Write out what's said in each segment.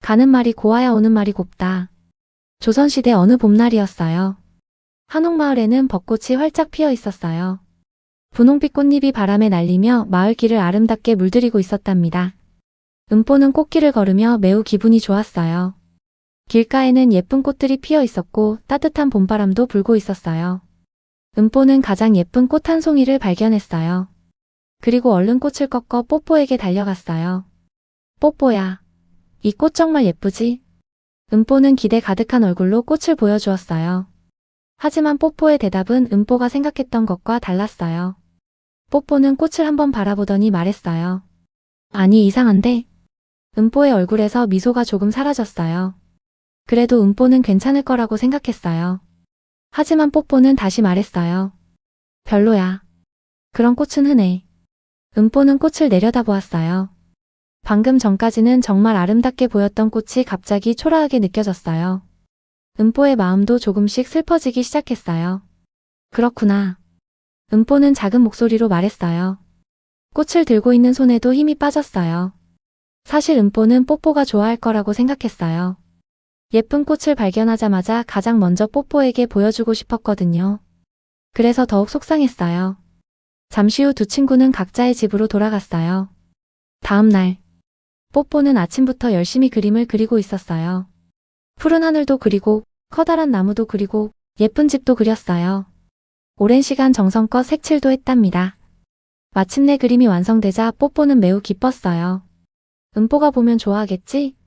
가는 말이 고와야 오는 말이 곱다. 조선시대 어느 봄날이었어요. 한옥마을에는 벚꽃이 활짝 피어 있었어요. 분홍빛 꽃잎이 바람에 날리며 마을 길을 아름답게 물들이고 있었답니다. 은보는 꽃길을 걸으며 매우 기분이 좋았어요. 길가에는 예쁜 꽃들이 피어 있었고 따뜻한 봄바람도 불고 있었어요. 은보는 가장 예쁜 꽃 한 송이를 발견했어요. 그리고 얼른 꽃을 꺾어 뽀뽀에게 달려갔어요. 뽀뽀야, 이 꽃 정말 예쁘지? 은보는 기대 가득한 얼굴로 꽃을 보여주었어요. 하지만 뽀뽀의 대답은 은보가 생각했던 것과 달랐어요. 뽀뽀는 꽃을 한번 바라보더니 말했어요. 아니, 이상한데? 은보의 얼굴에서 미소가 조금 사라졌어요. 그래도 은보는 괜찮을 거라고 생각했어요. 하지만 뽀뽀는 다시 말했어요. 별로야. 그런 꽃은 흔해. 은보는 꽃을 내려다보았어요. 방금 전까지는 정말 아름답게 보였던 꽃이 갑자기 초라하게 느껴졌어요. 은보의 마음도 조금씩 슬퍼지기 시작했어요. 그렇구나. 은보는 작은 목소리로 말했어요. 꽃을 들고 있는 손에도 힘이 빠졌어요. 사실 은보는 뽀뽀가 좋아할 거라고 생각했어요. 예쁜 꽃을 발견하자마자 가장 먼저 뽀뽀에게 보여주고 싶었거든요. 그래서 더욱 속상했어요. 잠시 후 두 친구는 각자의 집으로 돌아갔어요. 다음 날, 뽀뽀는 아침부터 열심히 그림을 그리고 있었어요. 푸른 하늘도 그리고 커다란 나무도 그리고 예쁜 집도 그렸어요. 오랜 시간 정성껏 색칠도 했답니다. 마침내 그림이 완성되자 뽀뽀는 매우 기뻤어요. 은보가 보면 좋아하겠지?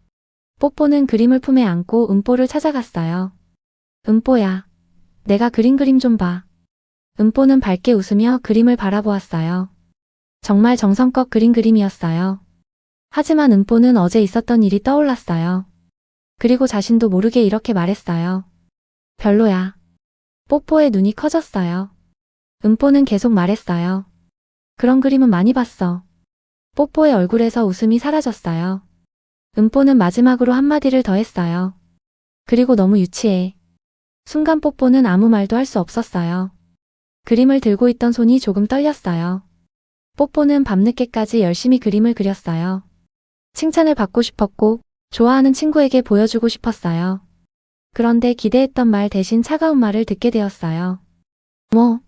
뽀뽀는 그림을 품에 안고 은보를 찾아갔어요. 은보야, 내가 그린 그림 좀 봐. 은보는 밝게 웃으며 그림을 바라보았어요. 정말 정성껏 그린 그림이었어요. 하지만 은보는 어제 있었던 일이 떠올랐어요. 그리고 자신도 모르게 이렇게 말했어요. 별로야. 뽀뽀의 눈이 커졌어요. 은보는 계속 말했어요. 그런 그림은 많이 봤어. 뽀뽀의 얼굴에서 웃음이 사라졌어요. 은보는 마지막으로 한마디를 더 했어요. 그리고 너무 유치해. 순간 뽀뽀는 아무 말도 할 수 없었어요. 그림을 들고 있던 손이 조금 떨렸어요. 뽀뽀는 밤늦게까지 열심히 그림을 그렸어요. 칭찬을 받고 싶었고 좋아하는 친구에게 보여주고 싶었어요. 그런데 기대했던 말 대신 차가운 말을 듣게 되었어요. 뭐?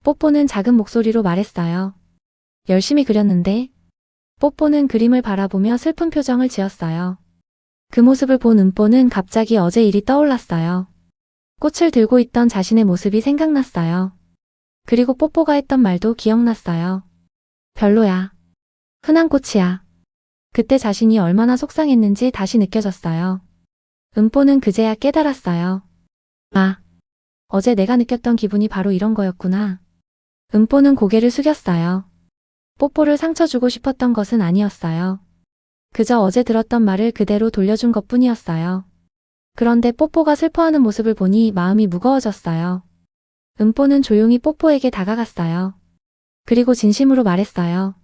뽀뽀는 작은 목소리로 말했어요. 열심히 그렸는데? 뽀뽀는 그림을 바라보며 슬픈 표정을 지었어요. 그 모습을 본 은보는 갑자기 어제 일이 떠올랐어요. 꽃을 들고 있던 자신의 모습이 생각났어요. 그리고 뽀뽀가 했던 말도 기억났어요. 별로야. 흔한 꽃이야. 그때 자신이 얼마나 속상했는지 다시 느껴졌어요. 은보는 그제야 깨달았어요. 아, 어제 내가 느꼈던 기분이 바로 이런 거였구나. 은보는 고개를 숙였어요. 뽀뽀를 상처 주고 싶었던 것은 아니었어요. 그저 어제 들었던 말을 그대로 돌려준 것뿐이었어요. 그런데 뽀뽀가 슬퍼하는 모습을 보니 마음이 무거워졌어요. 은보는 조용히 뽀뽀에게 다가갔어요. 그리고 진심으로 말했어요.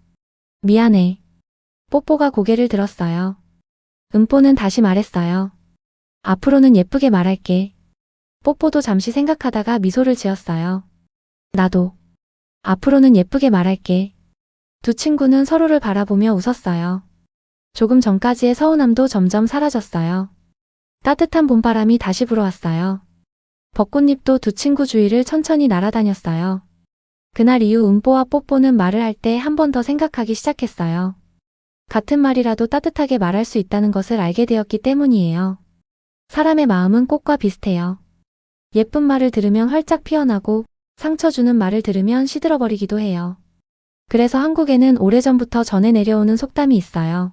미안해. 뽀뽀가 고개를 들었어요. 은보는 다시 말했어요. 앞으로는 예쁘게 말할게. 뽀뽀도 잠시 생각하다가 미소를 지었어요. 나도. 앞으로는 예쁘게 말할게. 두 친구는 서로를 바라보며 웃었어요. 조금 전까지의 서운함도 점점 사라졌어요. 따뜻한 봄바람이 다시 불어왔어요. 벚꽃잎도 두 친구 주위를 천천히 날아다녔어요. 그날 이후 은보와 뽀뽀는 말을 할 때 한 번 더 생각하기 시작했어요. 같은 말이라도 따뜻하게 말할 수 있다는 것을 알게 되었기 때문이에요. 사람의 마음은 꽃과 비슷해요. 예쁜 말을 들으면 활짝 피어나고 상처 주는 말을 들으면 시들어버리기도 해요. 그래서 한국에는 오래전부터 전해 내려오는 속담이 있어요.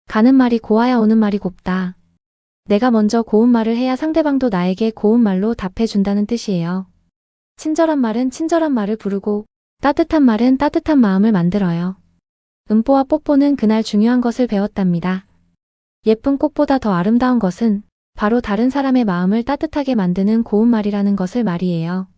가는 말이 고와야 오는 말이 곱다. 내가 먼저 고운 말을 해야 상대방도 나에게 고운 말로 답해준다는 뜻이에요. 친절한 말은 친절한 말을 부르고 따뜻한 말은 따뜻한 마음을 만들어요. 은보와 뽀뽀는 그날 중요한 것을 배웠답니다. 예쁜 꽃보다 더 아름다운 것은 바로 다른 사람의 마음을 따뜻하게 만드는 고운 말이라는 것을 말이에요.